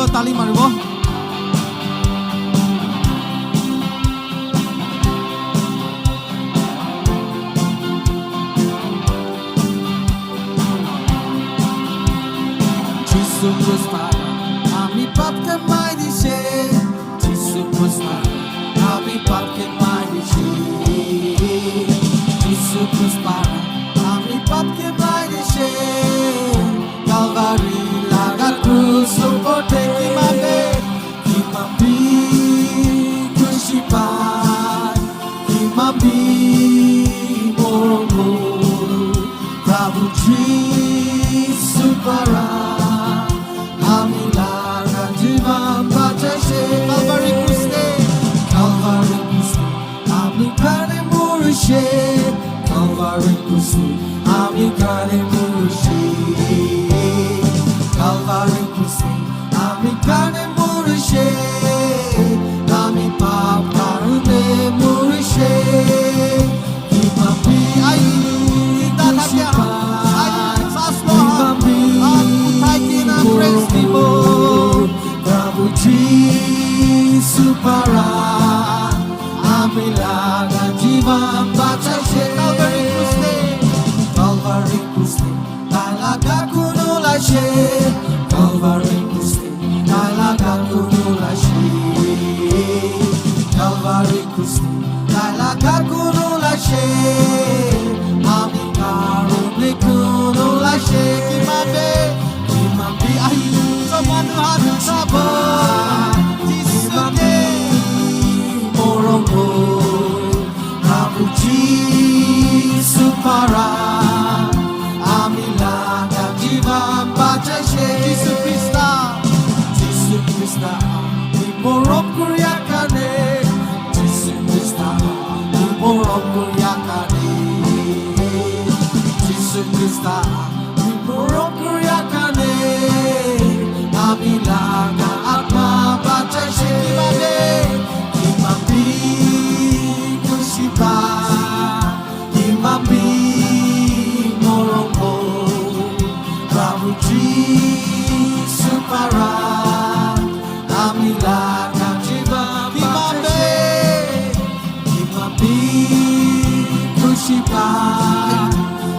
tali maribo. Superstar, ami pop ke mai di she. Superstar, ami pop ke mai di she. Superstar, ami pop ke mai di she. Calvary laga cruz soporte kimambi crucified, kimambi moro, Prabhu Jesus para. Calvary Christe, ami kane murushe. Calvary Christe, ami kane murushe. Calvary Christe, ami kane murushe. Ami pap karune murushe. Kimambi ay tatapya ay saslo kimambi muro. Prabhu Jesus para amilaga jivan batashe. Calvary Christe, Calvary Christe, talaga kunulashe. Calvary Christe, talaga kunulashe. Calvary Christe, talaga kunulashe. Ami karune kunulashe. Kimambi ay someone sabo. Prabhu Jesus para amilaga jivan batashe. Jesus Krista, imorok kuryakane. Jesus Krista, imorok kuryakane. Jesus Krista, imorok kuryakane. Amilaga atma batashe. Kimambi Kimambi morombo. Prabhu Jesus para amilaga jivan batashe. Kimambi crucified,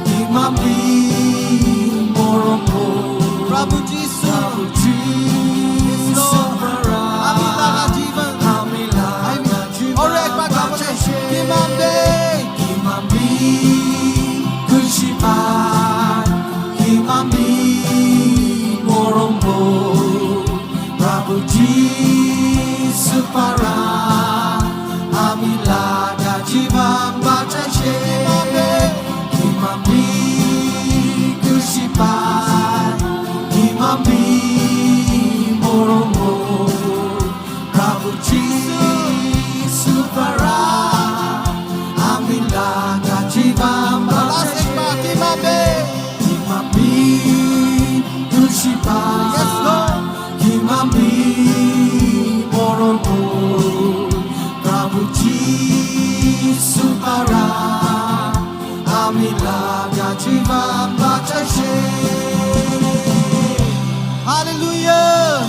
Kimambi morombo. Prabhu Jesus para amilaga jivan Kimambi crucified, Kimambi morombo. Prabhu Jesus para amilaga jivan batashe. Kimambi crucified, Kimambi morombo. Prabhu Jesus para amilaga jivan batashe. Kimambi crucified, yes Lord. Kimambi morombo. Prabhu Jesus para amilaga jivan batashe. Hallelujah.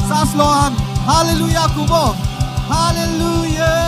Saslohan. Hallelujah kubo. Hallelujah.